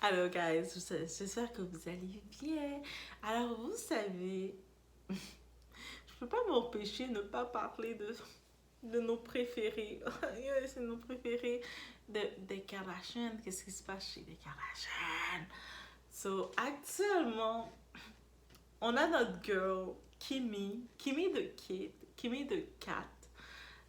Alors, guys, j'espère que vous allez bien. Alors, vous savez, je peux pas m'empêcher de ne pas parler de nos préférés. C'est nos préférés des Kardashians. Qu'est-ce qui se passe chez les Kardashians? So, actuellement, on a notre girl, Kimi de Kate, Kimi de Kat,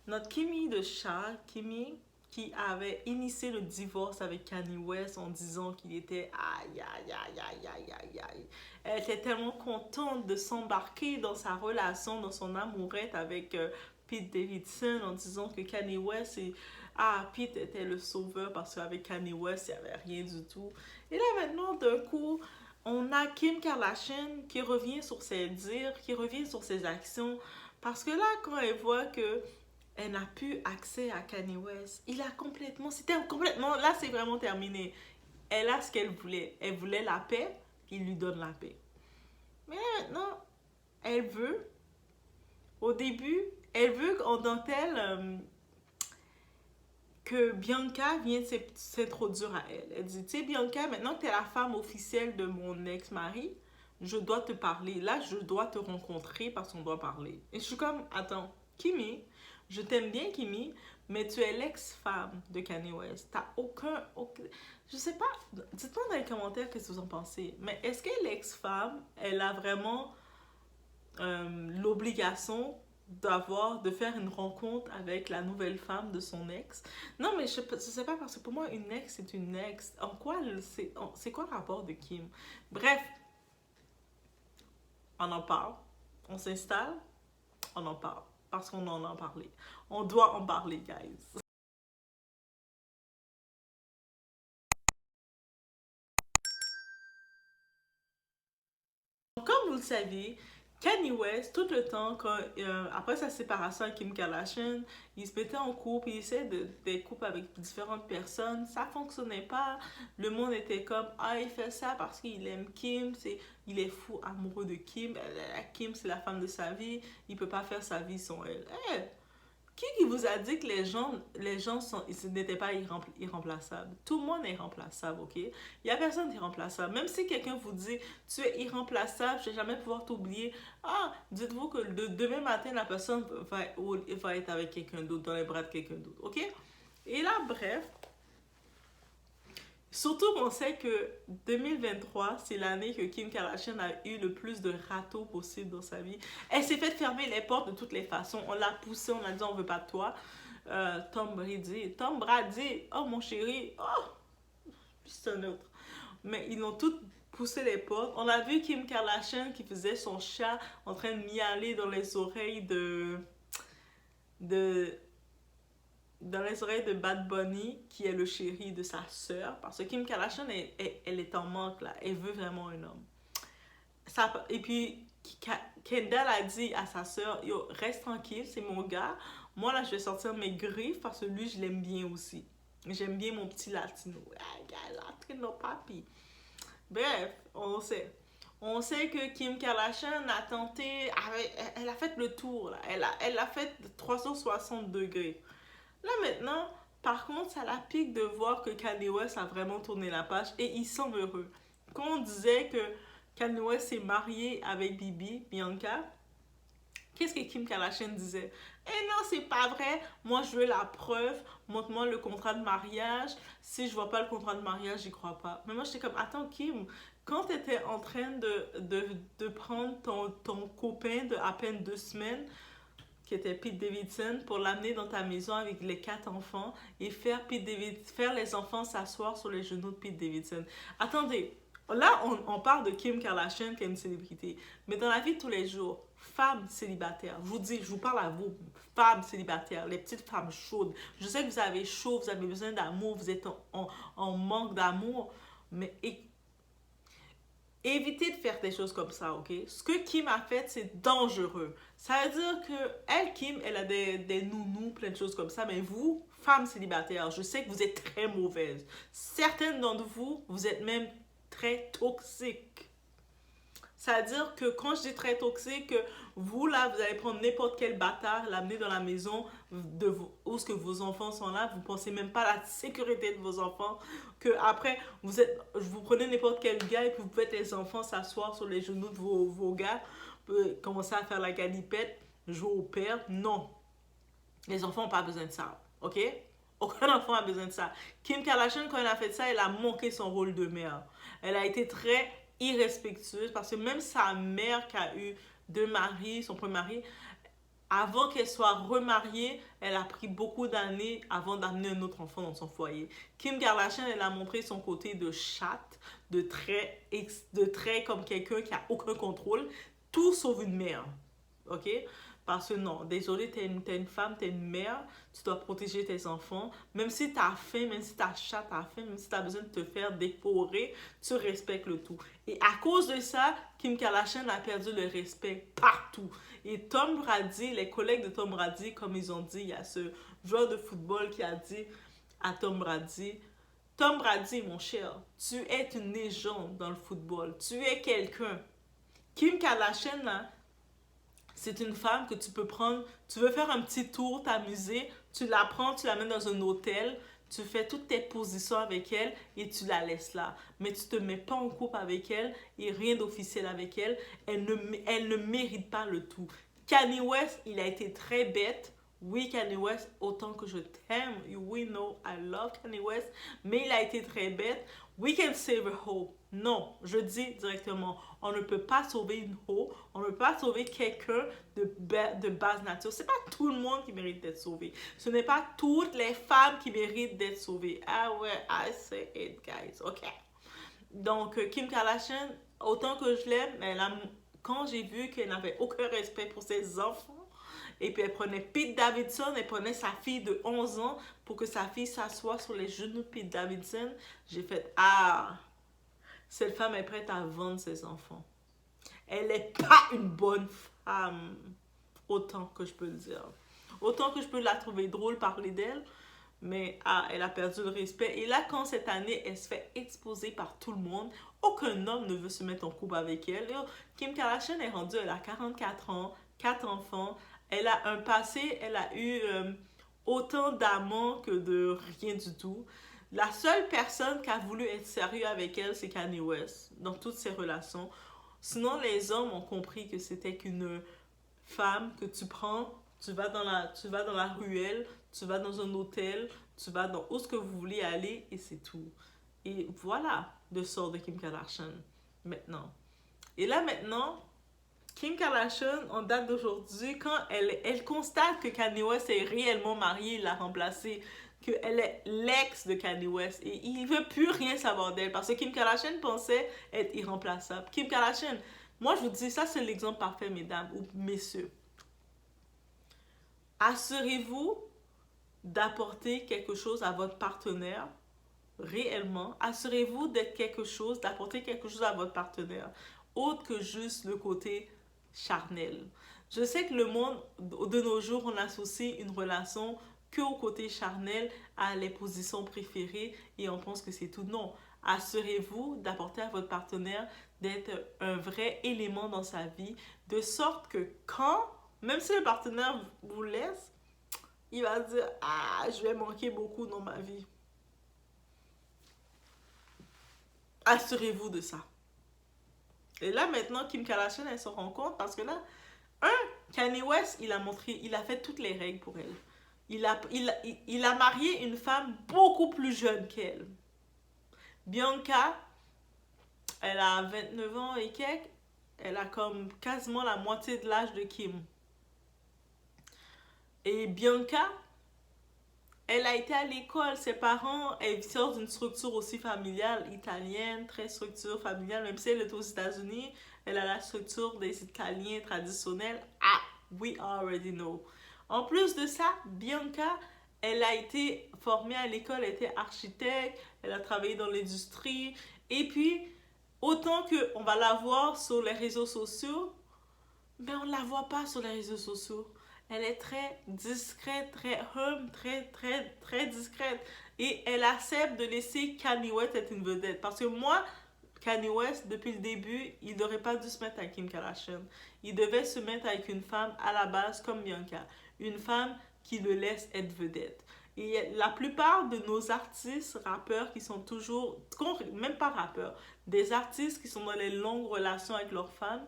notre Kimi de Charles, Kimi qui avait initié le divorce avec Kanye West en disant qu'il était aïe aïe aïe aïe aïe aïe aïe. Elle était tellement contente de s'embarquer dans sa relation, dans son amourette avec Pete Davidson en disant que Kanye West Pete était le sauveur parce qu'avec Kanye West il n'y avait rien du tout. Et là maintenant d'un coup on a Kim Kardashian qui revient sur ses dires, qui revient sur ses actions parce que là quand elle voit que elle n'a plus accès à Kanye West. Il a complètement, c'était complètement, là c'est vraiment terminé. Elle a ce qu'elle voulait. Elle voulait la paix, il lui donne la paix. Mais là maintenant, elle veut, au début, elle veut en dentelle que Bianca vienne s'introduire à elle. Elle dit, tu sais Bianca, maintenant que tu es la femme officielle de mon ex-mari, je dois te parler. Là, je dois te rencontrer parce qu'on doit parler. Et je suis comme, attends, Kimi, je t'aime bien Kimi, mais tu es l'ex-femme de Kanye West. T'as aucun... Je sais pas, dites-moi dans les commentaires qu'est-ce que vous en pensez. Mais est-ce que l'ex-femme, elle a vraiment l'obligation de faire une rencontre avec la nouvelle femme de son ex. Non, mais je sais pas, parce que pour moi, une ex, c'est une ex. En quoi, c'est quoi le rapport de Kim? Bref, on en parle, on s'installe, on en parle, parce qu'on en a parlé. On doit en parler, guys. Comme vous le savez, Kanye West, tout le temps, après sa séparation avec Kim Kardashian, il se mettait en couple, il essayait des couples avec différentes personnes. Ça fonctionnait pas. Le monde était comme, ah, il fait ça parce qu'il aime Kim, il est fou amoureux de Kim. Kim, c'est la femme de sa vie, il peut pas faire sa vie sans elle. Hey, qui vous a dit que ils n'étaient pas irremplaçables? Tout le monde est irremplaçable, ok? Il n'y a personne d'irremplaçable. Même si quelqu'un vous dit tu es irremplaçable, je ne vais jamais pouvoir t'oublier. Ah, dites-vous que demain matin, la personne va être avec quelqu'un d'autre, dans les bras de quelqu'un d'autre, ok? Et là, bref, surtout qu'on sait que 2023, c'est l'année que Kim Kardashian a eu le plus de râteaux possible dans sa vie. Elle s'est fait fermer les portes de toutes les façons. On l'a poussée, on a dit on veut pas de toi. Tom Brady, oh mon chéri, oh, c'est un autre. Mais ils l'ont toutes poussé les portes. On a vu Kim Kardashian qui faisait son chat en train de miauler de dans les oreilles de Bad Bunny, qui est le chéri de sa sœur, parce que Kim Kardashian, elle est en manque là, elle veut vraiment un homme. Et puis, Kendall a dit à sa sœur, yo, reste tranquille, c'est mon gars, moi là je vais sortir mes griffes parce que lui je l'aime bien aussi. J'aime bien mon petit latino. Ah, latino papi. Bref, on sait. On sait que Kim Kardashian a tenté, elle a fait le tour, là. Elle a fait 360 degrés. Là maintenant, par contre, ça la pique de voir que Kanye West a vraiment tourné la page et ils sont heureux. Quand on disait que Kanye West s'est marié avec Bianca, qu'est-ce que Kim Kardashian disait? Eh non, c'est pas vrai. Moi, je veux la preuve. Montre-moi le contrat de mariage. Si je vois pas le contrat de mariage, j'y crois pas. Mais moi, j'étais comme, attends, Kim, quand tu étais en train de prendre ton copain de à peine 2 semaines, qui était Pete Davidson, pour l'amener dans ta maison avec les 4 enfants et faire les enfants s'asseoir sur les genoux de Pete Davidson. Attendez, là on parle de Kim Kardashian qui est une célébrité, mais dans la vie de tous les jours, femmes célibataires, je vous dis, je vous parle à vous, femmes célibataires, les petites femmes chaudes. Je sais que vous avez chaud, vous avez besoin d'amour, vous êtes en manque d'amour, mais évitez de faire des choses comme ça, ok? Ce que Kim a fait, c'est dangereux. Ça veut dire que elle, Kim, elle a des nounous, plein de choses comme ça, mais vous, femme célibataire, je sais que vous êtes très mauvaise. Certaines d'entre vous, vous êtes même très toxiques. Ça veut dire que quand je dis très toxique, vous là, vous allez prendre n'importe quel bâtard, l'amener dans la maison, où ce que vos enfants sont là, vous pensez même pas à la sécurité de vos enfants, que après, vous prenez n'importe quel gars et puis vous faites les enfants s'asseoir sur les genoux de vos gars, commencer à faire la galipette, jouer au père. Non, les enfants n'ont pas besoin de ça, ok? Aucun enfant a besoin de ça. Kim Kardashian, quand elle a fait ça, elle a manqué son rôle de mère. Elle a été très irrespectueuse parce que même sa mère qui a eu deux maris, son premier mari, avant qu'elle soit remariée, elle a pris beaucoup d'années avant d'amener un autre enfant dans son foyer. Kim Kardashian, elle a montré son côté de chatte, de très comme quelqu'un qui a aucun contrôle, tout sauf une mère. Ok? Parce que non, désolé, t'es une femme, t'es une mère, tu dois protéger tes enfants. Même si t'as faim, même si ta chatte a faim, même si t'as besoin de te faire dévorer, tu respectes le tout. Et à cause de ça, Kim Kardashian a perdu le respect partout. Et Tom Brady, les collègues de Tom Brady, comme ils ont dit, il y a ce joueur de football qui a dit à Tom Brady, mon cher, tu es une légende dans le football. Tu es quelqu'un. Kim Kardashian, là, c'est une femme que tu peux prendre, tu veux faire un petit tour, t'amuser, tu la prends, tu la mets dans un hôtel, tu fais toutes tes positions avec elle et tu la laisses là. Mais tu te mets pas en couple avec elle et rien d'officiel avec elle. Elle ne mérite pas le tout. Kanye West, il a été très bête. Oui, Kanye West, autant que je t'aime, we know I love Kanye West, mais il a été très bête. We can save a hoe. Non, je dis directement, on ne peut pas sauver une hoe, on ne peut pas sauver quelqu'un de base nature. C'est pas tout le monde qui mérite d'être sauvé. Ce n'est pas toutes les femmes qui méritent d'être sauvées. Ah ouais, I say it, guys. Ok. Donc, Kim Kardashian, autant que je l'aime, quand j'ai vu qu'elle n'avait aucun respect pour ses enfants, et puis elle prenait Pete Davidson, elle prenait sa fille de 11 ans pour que sa fille s'assoie sur les genoux de Pete Davidson, j'ai fait, ah, cette femme est prête à vendre ses enfants. Elle n'est pas une bonne femme, autant que je peux le dire. Autant que je peux la trouver drôle, parler d'elle, mais ah, elle a perdu le respect. Et là, quand cette année, elle se fait exposer par tout le monde, aucun homme ne veut se mettre en couple avec elle. Kim Kardashian est rendue, elle a 44 ans, 4 enfants, elle a un passé, elle a eu autant d'amants que de rien du tout. La seule personne qui a voulu être sérieux avec elle, c'est Kanye West, dans toutes ses relations. Sinon, les hommes ont compris que c'était qu'une femme que tu prends, tu vas dans la ruelle, tu vas dans un hôtel, tu vas dans où ce que vous voulez aller et c'est tout. Et voilà le sort de Kim Kardashian maintenant. Et là maintenant, Kim Kardashian, en date d'aujourd'hui, quand elle constate que Kanye West est réellement marié, il l'a remplacé, qu'elle est l'ex de Kanye West et il veut plus rien savoir d'elle parce que Kim Kardashian pensait être irremplaçable. Kim Kardashian, moi je vous dis, ça c'est l'exemple parfait, mesdames ou messieurs. Assurez-vous d'apporter quelque chose à votre partenaire réellement. Assurez-vous d'être quelque chose, d'apporter quelque chose à votre partenaire, autre que juste le côté charnel. Je sais que le monde de nos jours, on associe une relation que au côté charnel, à les positions préférées et on pense que c'est tout. Non, assurez-vous d'apporter à votre partenaire d'être un vrai élément dans sa vie, de sorte que quand, même si le partenaire vous laisse, il va dire « Ah, je vais manquer beaucoup dans ma vie. » Assurez-vous de ça. Et là, maintenant, Kim Kardashian, elle se rend compte parce que là, Kanye West, il a fait toutes les règles pour elle. Il a marié une femme beaucoup plus jeune qu'elle. Bianca, elle a 29 ans et quelques. Elle a comme quasiment la moitié de l'âge de Kim. Et Bianca, elle a été à l'école. Ses parents, elle sort d'une structure aussi familiale, italienne, très structure familiale. Même si elle est aux États-Unis, elle a la structure des Italiens traditionnels. Ah, we already know. En plus de ça, Bianca, elle a été formée à l'école, elle était architecte, elle a travaillé dans l'industrie. Et puis, autant qu'on va la voir sur les réseaux sociaux, mais on ne la voit pas sur les réseaux sociaux. Elle est très discrète, très humble, très discrète. Et elle accepte de laisser Kanye West être une vedette. Parce que moi, Kanye West, depuis le début, il n'aurait pas dû se mettre avec Kim Kardashian. Il devait se mettre avec une femme à la base comme Bianca. Une femme qui le laisse être vedette. Et la plupart de nos artistes, rappeurs qui sont toujours, même pas rappeurs, des artistes qui sont dans les longues relations avec leurs femmes,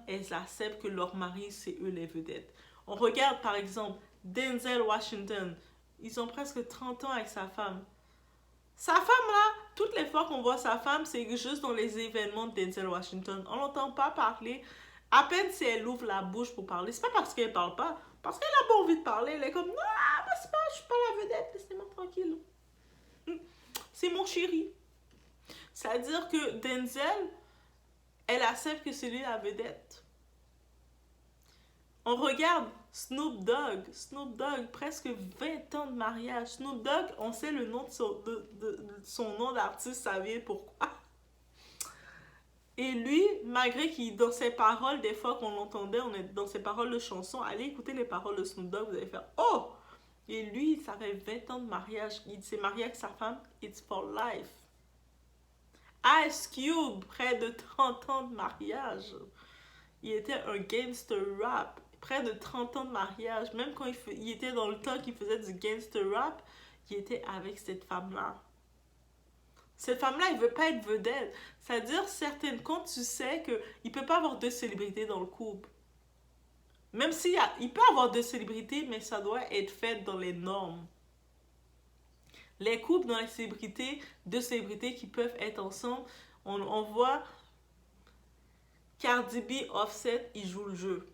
elles acceptent que leur mari, c'est eux les vedettes. On regarde par exemple Denzel Washington, ils ont presque 30 ans avec sa femme. Sa femme là, toutes les fois qu'on voit sa femme, c'est juste dans les événements de Denzel Washington. On n'entend pas parler. À peine si elle ouvre la bouche pour parler, c'est pas parce qu'elle parle pas, parce qu'elle a pas envie de parler. Elle est comme, non, c'est pas, je suis pas la vedette, laissez-moi tranquille. C'est mon chéri. C'est-à-dire que Denzel, elle accepte que c'est lui la vedette. On regarde Snoop Dogg. Snoop Dogg, presque 20 ans de mariage. Snoop Dogg, on sait le nom de son nom d'artiste, ça vient pourquoi. Et lui, malgré qu'il, dans ses paroles, des fois qu'on l'entendait, on est dans ses paroles de chansons, allez écouter les paroles de Snoop Dogg, vous allez faire oh! Et lui, ça fait 20 ans de mariage. Il s'est marié avec sa femme, it's for life. Ice Cube, près de 30 ans de mariage. Il était un gangster rap. Près de 30 ans de mariage. Même quand il était dans le temps qu'il faisait du gangster rap, il était avec cette femme-là. Cette femme-là, elle veut pas être vedette. C'est-à-dire, quand tu sais qu'il ne peut pas avoir deux célébrités dans le couple. Même s'il il peut avoir deux célébrités, mais ça doit être fait dans les normes. Les couples dans les célébrités, deux célébrités qui peuvent être ensemble, on voit Cardi B, Offset, ils jouent le jeu.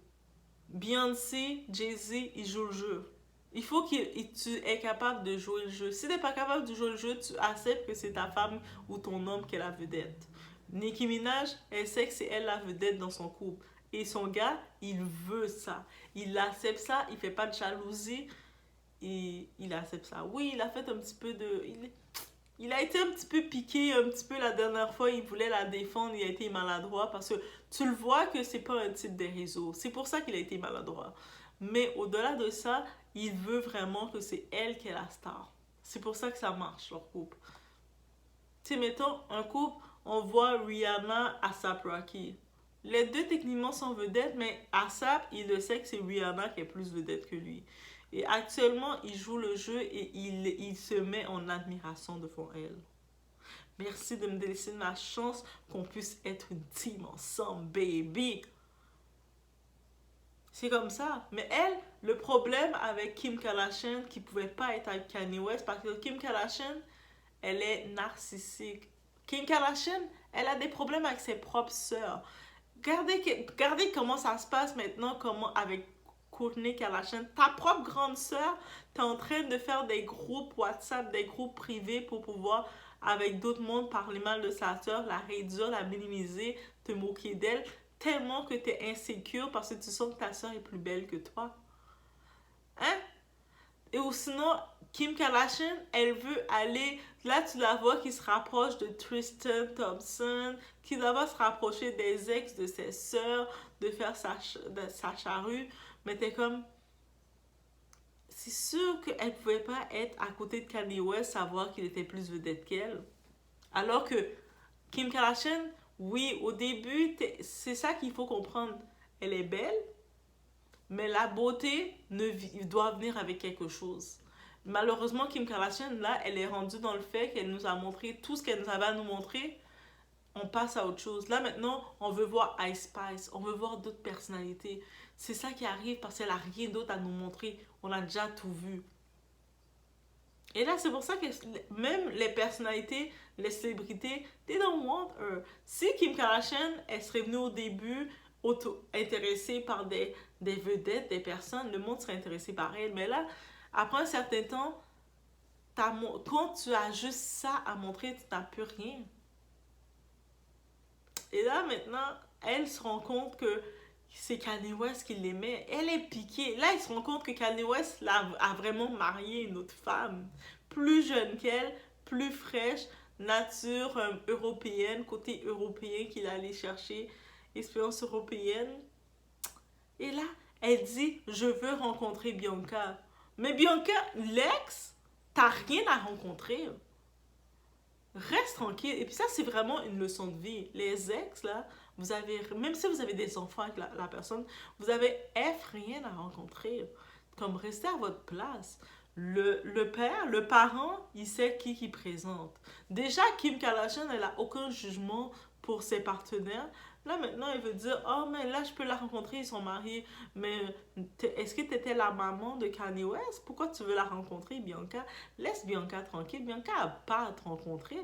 Beyoncé, Jay-Z, ils jouent le jeu. Il faut que tu es capable de jouer le jeu. Si tu n'es pas capable de jouer le jeu, tu acceptes que c'est ta femme ou ton homme qui est la vedette. Nicki Minaj, elle sait que c'est elle la vedette dans son couple. Et son gars, il veut ça. Il accepte ça, il fait pas de jalousie. Et il accepte ça. Oui, il a fait un petit peu de... Il a été un petit peu piqué, un petit peu la dernière fois, il voulait la défendre, il a été maladroit parce que tu le vois que c'est pas un type des réseaux. C'est pour ça qu'il a été maladroit. Mais au-delà de ça, il veut vraiment que c'est elle qui est la star. C'est pour ça que ça marche, leur couple. Tu sais, mettons, un couple, on voit Rihanna, A$AP Rocky. Les deux, techniquement, sont vedettes, mais A$AP, il le sait que c'est Rihanna qui est plus vedette que lui. Et actuellement, il joue le jeu et il se met en admiration devant elle. Merci de me laisser ma chance qu'on puisse être une team ensemble, baby. C'est comme ça. Mais elle, le problème avec Kim Kardashian, qui pouvait pas être avec Kanye West, parce que Kim Kardashian, elle est narcissique. Kim Kardashian, elle a des problèmes avec ses propres sœurs. Regardez comment ça se passe maintenant, comment avec Kourtney Kardashian, ta propre grande sœur, t'es en train de faire des groupes WhatsApp, des groupes privés pour pouvoir, avec d'autres mondes, parler mal de sa sœur, la réduire, la minimiser, te moquer d'elle, tellement que t'es insécure parce que tu sens que ta sœur est plus belle que toi. Hein? Et ou sinon, Kim Kardashian, elle veut aller, là tu la vois qui se rapproche de Tristan Thompson, qui va se rapprocher des ex de ses sœurs, de faire sa charrue, mais t'es comme, c'est sûr qu'elle pouvait pas être à côté de Kanye West, savoir qu'il était plus vedette qu'elle. Alors que Kim Kardashian, oui, au début, c'est ça qu'il faut comprendre. Elle est belle, mais la beauté doit venir avec quelque chose. Malheureusement, Kim Kardashian, là, elle est rendue dans le fait qu'elle nous a montré tout ce qu'elle nous avait à nous montrer. On passe à autre chose. Là, maintenant, on veut voir Ice Spice. On veut voir d'autres personnalités. C'est ça qui arrive parce qu'elle n'a rien d'autre à nous montrer. On a déjà tout vu. Et là, c'est pour ça que même les personnalités, les célébrités, they don't want her. Si Kim Kardashian, elle serait venue au début intéressée par des vedettes, des personnes, le monde serait intéressé par elle. Mais là, après un certain temps, quand tu as juste ça à montrer, tu n'as plus rien. Et là, maintenant, elle se rend compte que c'est Kanye West qui l'aimait. Elle est piquée. Là, il se rend compte que Kanye West a vraiment marié une autre femme. Plus jeune qu'elle, plus fraîche, nature européenne, côté européen qu'il allait chercher, expérience européenne. Et là, elle dit, je veux rencontrer Bianca. Mais Bianca, l'ex, t'as rien à rencontrer. Reste tranquille. Et puis ça, c'est vraiment une leçon de vie. Les ex, là, vous avez, même si vous avez des enfants avec la personne, vous avez rien à rencontrer. comme restez à votre place. Le père, le parent, il sait qui présente. Déjà, Kim Kardashian, elle a aucun jugement pour ses partenaires. Là, maintenant, elle veut dire, oh, mais là, je peux la rencontrer, ils sont mariés. Mais est-ce que tu étais la maman de Kanye West? Pourquoi tu veux la rencontrer, Bianca? Laisse Bianca tranquille. Bianca n'a pas à te rencontrer.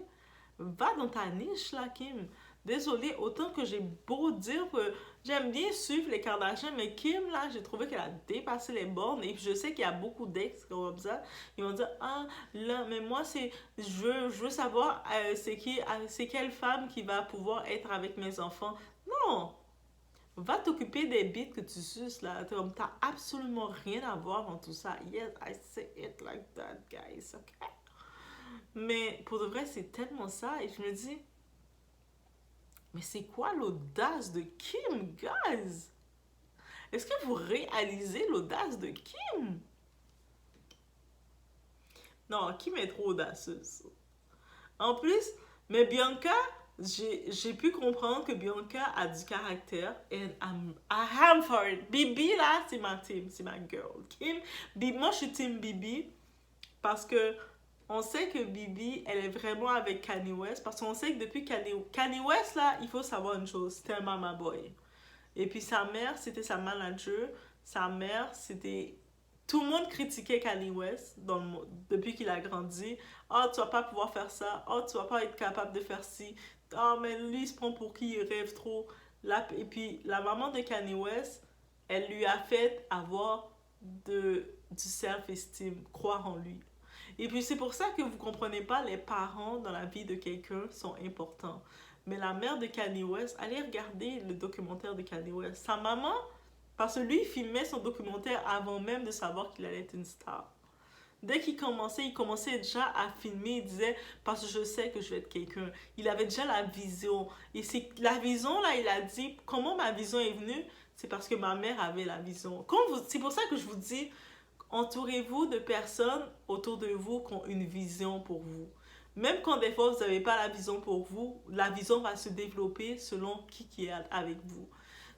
Va dans ta niche, là, Kim. Désolée, autant que j'ai beau dire que j'aime bien suivre les Kardashians, mais Kim, là, j'ai trouvé qu'elle a dépassé les bornes. Et je sais qu'il y a beaucoup d'ex comme ça. Ils vont dire, ah, là, mais moi, je veux savoir, c'est quelle femme qui va pouvoir être avec mes enfants. Non! Va t'occuper des bits que tu suces, là. Comme t'as absolument rien à voir dans tout ça. Yes, I say it like that, guys, ok? Mais pour de vrai, c'est tellement ça. Et je me dis, mais c'est quoi l'audace de Kim, guys? Est-ce que vous réalisez l'audace de Kim? Non, Kim est trop audacieuse. En plus, mais Bianca, j'ai pu comprendre que Bianca a du caractère. And I am for it. Bibi, là, c'est ma team, c'est ma girl. Kim, moi, je suis team Bibi parce que on sait que Bibi, elle est vraiment avec Kanye West. Parce qu'on sait que depuis Kanye West, là, il faut savoir une chose. C'était un mama boy. Et puis sa mère, c'était sa manager. Sa mère, c'était... Tout le monde critiquait Kanye West depuis qu'il a grandi. Oh, tu vas pas pouvoir faire ça. Oh, tu vas pas être capable de faire ci. Oh, mais lui, il se prend pour qui? Il rêve trop. Et puis, la maman de Kanye West, elle lui a fait avoir du self-esteem, croire en lui. Et puis c'est pour ça que vous comprenez pas, les parents dans la vie de quelqu'un sont importants. Mais la mère de Kanye West, allez regarder le documentaire de Kanye West. Sa maman, parce que lui, il filmait son documentaire avant même de savoir qu'il allait être une star. Dès qu'il commençait déjà à filmer, il disait, parce que je sais que je vais être quelqu'un. Il avait déjà la vision. Et c'est la vision, là, il a dit, comment ma vision est venue? C'est parce que ma mère avait la vision. C'est pour ça que je vous dis, entourez-vous de personnes autour de vous qui ont une vision pour vous. Même quand des fois vous n'avez pas la vision pour vous, la vision va se développer selon qui est avec vous.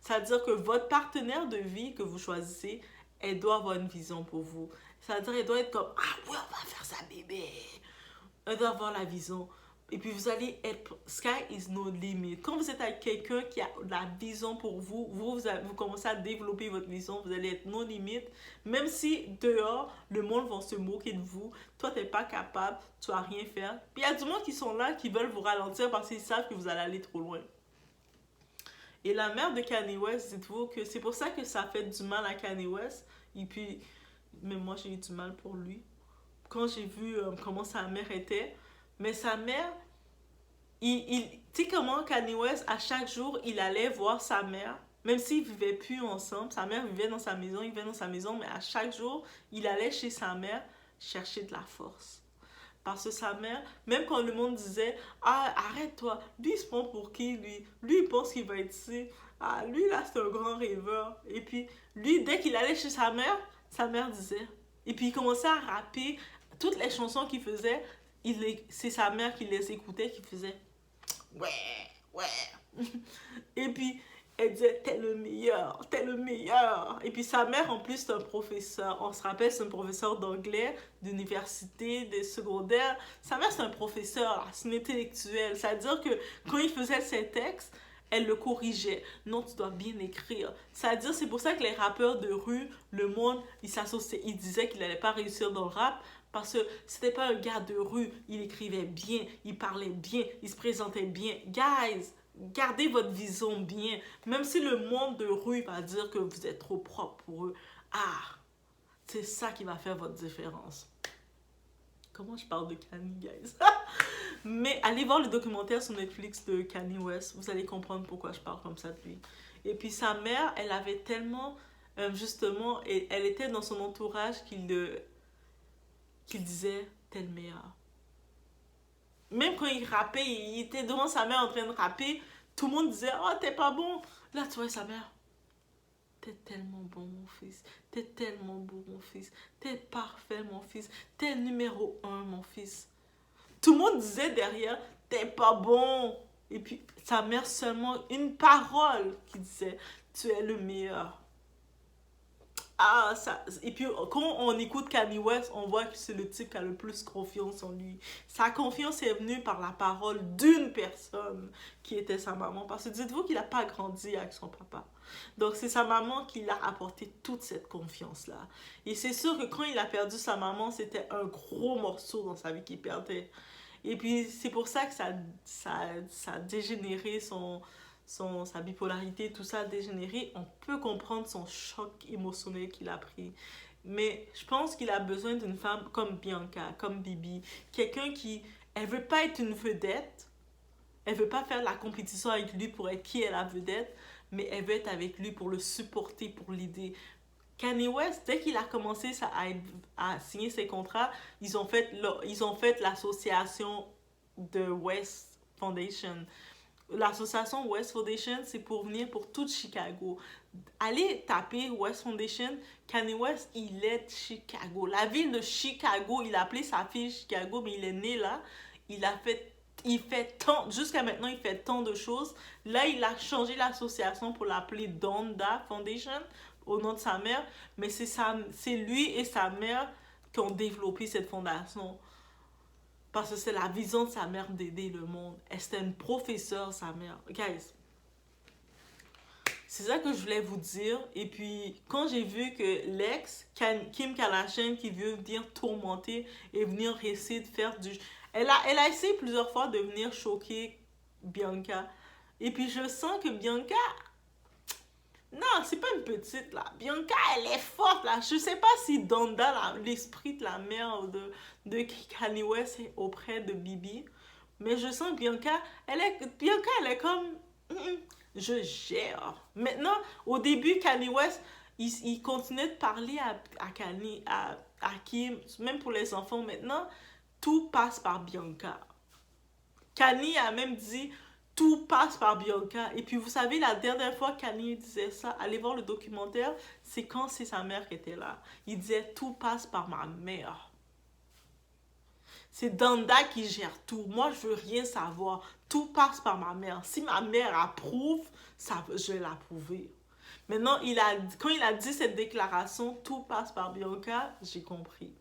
C'est-à-dire que votre partenaire de vie que vous choisissez, elle doit avoir une vision pour vous. C'est-à-dire qu'elle doit être comme, ah oui, on va faire ça, bébé. Elle doit avoir la vision. Et puis vous allez être, sky is no limit. Quand vous êtes avec quelqu'un qui a la vision pour vous, vous commencez à développer votre vision, vous allez être no limit. Même si dehors, le monde va se moquer de vous, toi t'es pas capable, tu vas rien faire. Puis il y a du monde qui sont là, qui veulent vous ralentir parce qu'ils savent que vous allez aller trop loin. Et la mère de Kanye West, dites-vous que c'est pour ça que ça fait du mal à Kanye West. Et puis, même moi j'ai eu du mal pour lui. Quand j'ai vu comment sa mère était, mais sa mère, tu sais comment Kanye West, à chaque jour, il allait voir sa mère, même s'ils ne vivaient plus ensemble, sa mère vivait dans sa maison, il vivait dans sa maison, mais à chaque jour, il allait chez sa mère chercher de la force. Parce que sa mère, même quand le monde disait, ah, arrête-toi, lui, il se prend pour qui, lui? Lui, il pense qu'il va être ici. Ah, lui, là, c'est un grand rêveur. Et puis, lui, dès qu'il allait chez sa mère disait. Et puis, il commençait à rapper toutes les chansons qu'il faisait. C'est sa mère qui les écoutait, qui faisait ouais, ouais. Et puis, elle disait, t'es le meilleur, t'es le meilleur. Et puis sa mère, en plus, c'est un professeur. On se rappelle, c'est un professeur d'anglais, d'université, des secondaires. Sa mère, c'est un professeur, c'est une intellectuelle. C'est-à-dire que quand il faisait ses textes, elle le corrigeait. Non, tu dois bien écrire. C'est-à-dire, c'est pour ça que les rappeurs de rue, le monde, ils disaient qu'il n'allait pas réussir dans le rap. Parce que c'était pas un gars de rue. Il écrivait bien, il parlait bien, il se présentait bien. Guys, gardez votre vision bien. Même si le monde de rue va dire que vous êtes trop propre pour eux. Ah, c'est ça qui va faire votre différence. Comment je parle de Kanye, guys? Mais allez voir le documentaire sur Netflix de Kanye West. Vous allez comprendre pourquoi je parle comme ça de lui. Et puis sa mère, elle avait tellement... justement, elle était dans son entourage qu'il disait, t'es le meilleur. Même quand il rappait, il était devant sa mère en train de rapper, tout le monde disait, oh, t'es pas bon. Là, tu vois sa mère, t'es tellement bon, mon fils. T'es tellement beau, mon fils. T'es parfait, mon fils. T'es numéro 1, mon fils. Tout le monde disait derrière, t'es pas bon. Et puis, sa mère, seulement une parole qui disait, tu es le meilleur. Ah, ça. Et puis, quand on écoute Kanye West, on voit que c'est le type qui a le plus confiance en lui. Sa confiance est venue par la parole d'une personne qui était sa maman. Parce que dites-vous qu'il n'a pas grandi avec son papa. Donc, c'est sa maman qui l'a apporté toute cette confiance-là. Et c'est sûr que quand il a perdu sa maman, c'était un gros morceau dans sa vie qu'il perdait. Et puis, c'est pour ça que ça a dégénéré sa bipolarité, tout ça a dégénéré. On peut comprendre son choc émotionnel qu'il a pris. Mais je pense qu'il a besoin d'une femme comme Bianca, comme Bibi. Quelqu'un qui, elle veut pas être une vedette. Elle veut pas faire la compétition avec lui pour être qui est la vedette. Mais elle veut être avec lui pour le supporter, pour l'aider. Kanye West, dès qu'il a commencé à signer ses contrats, ils ont fait l'association de West Foundation. L'association West Foundation, c'est pour venir pour tout Chicago. Allez taper West Foundation, Kanye West, il est de Chicago. La ville de Chicago, il a appelé sa fille Chicago, mais il est né là. Il fait tant, jusqu'à maintenant, il fait tant de choses. Là, il a changé l'association pour l'appeler Donda Foundation, au nom de sa mère. Mais c'est lui et sa mère qui ont développé cette fondation. Parce que c'est la vision de sa mère d'aider le monde. Elle c'était une professeure, sa mère. Guys, c'est ça que je voulais vous dire. Et puis, quand j'ai vu que l'ex, Kim Kardashian, qui veut venir tourmenter et venir essayer de faire du... Elle a essayé plusieurs fois de venir choquer Bianca. Et puis, je sens que Bianca... Non, c'est pas une petite, là. Bianca, elle est forte, là. Je sais pas si Donda, l'esprit de la mère de Kanye West est auprès de Bibi. Mais je sens que Bianca, elle est comme... je gère. Maintenant, au début, Kanye West, il continuait de parler à Kim, même pour les enfants. Maintenant, tout passe par Bianca. Kanye a même dit, tout passe par Bianca. Et puis, vous savez, la dernière fois que Kanye disait ça, allez voir le documentaire, c'est quand c'est sa mère qui était là. Il disait, tout passe par ma mère. C'est Danda qui gère tout. Moi, je veux rien savoir. Tout passe par ma mère. Si ma mère approuve, je vais l'approuver. Maintenant, quand il a dit cette déclaration, tout passe par Bianca, j'ai compris.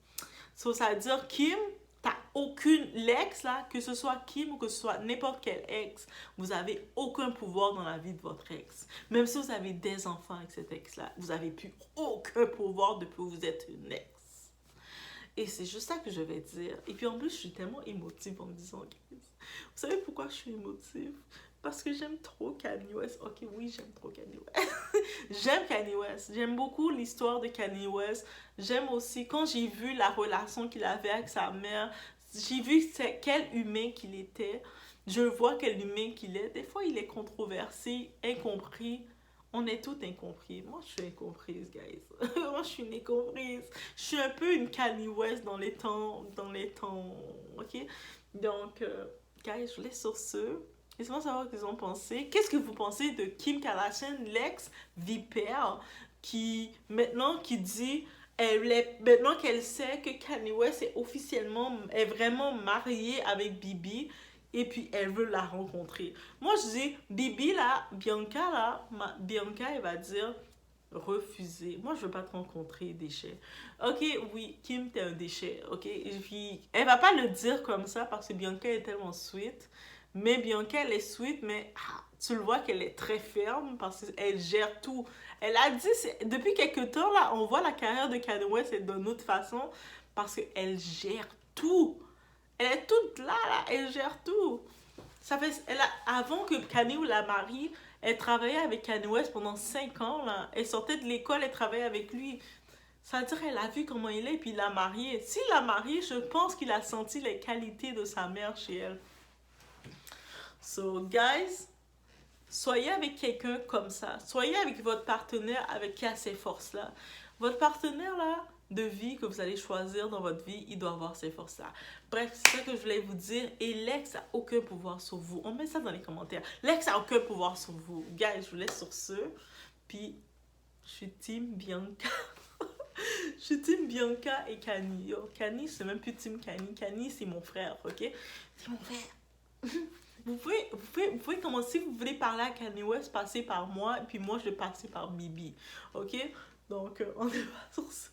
Ça veut dire, Kim, t'as aucune... L'ex, là, que ce soit Kim ou que ce soit n'importe quel ex, vous avez aucun pouvoir dans la vie de votre ex. Même si vous avez des enfants avec cet ex-là, vous n'avez plus aucun pouvoir depuis que vous êtes une ex. Et c'est juste ça que je vais dire. Et puis en plus, je suis tellement émotive en me disant, vous savez pourquoi je suis émotive? Parce que j'aime trop Kanye West. Ok, oui, j'aime trop Kanye West. J'aime Kanye West. J'aime beaucoup l'histoire de Kanye West. J'aime aussi, quand j'ai vu la relation qu'il avait avec sa mère, j'ai vu quel humain qu'il était. Je vois quel humain qu'il est. Des fois, il est controversé, incompris. On est toutes incompris. Moi, je suis incomprise, guys. Moi, je suis une incomprise. Je suis un peu une Kanye West dans les temps, ok? Donc, guys, je laisse sur ce. Laissez-moi savoir ce qu'ils ont pensé. Qu'est-ce que vous pensez de Kim Kardashian, l'ex-vipère, maintenant, qui dit, maintenant qu'elle sait que Kanye West est vraiment marié avec Bibi, et puis elle veut la rencontrer. Moi, je dis, Bibi, là, Bianca, elle va dire, refuser. Moi, je veux pas te rencontrer, déchet. Ok, oui, Kim, t'es un déchet, ok? Et puis, elle va pas le dire comme ça parce que Bianca est tellement sweet. Mais Bianca, elle est sweet, mais tu le vois qu'elle est très ferme parce qu'elle gère tout. Elle a dit, depuis quelques temps, là, on voit la carrière de Kanye West d'une autre façon parce qu'elle gère tout. Elle est toute là, elle gère tout. Avant que Kanye la marie, elle travaillait avec Kanye West pendant 5 ans, là. Elle sortait de l'école, elle travaillait avec lui. Ça veut dire qu'elle a vu comment il est, puis il l'a marié. S'il l'a marié, je pense qu'il a senti les qualités de sa mère chez elle. So, guys, soyez avec quelqu'un comme ça. Soyez avec votre partenaire qui a ces forces-là. Votre partenaire, là, de vie que vous allez choisir dans votre vie, il doit avoir ces forces-là. Bref, c'est ça que je voulais vous dire. Et l'ex a aucun pouvoir sur vous. On met ça dans les commentaires. L'ex a aucun pouvoir sur vous. Guys, je vous laisse sur ce. Puis, je suis team Bianca. Je suis team Bianca et Kanye. Kanye, c'est même plus team Kanye. Kanye, c'est mon frère, ok? C'est mon frère. Vous pouvez commencer, si vous voulez parler à Kanye West, passer par moi, et puis moi, je vais passer par Bibi, ok? Donc, on est pas sur ça.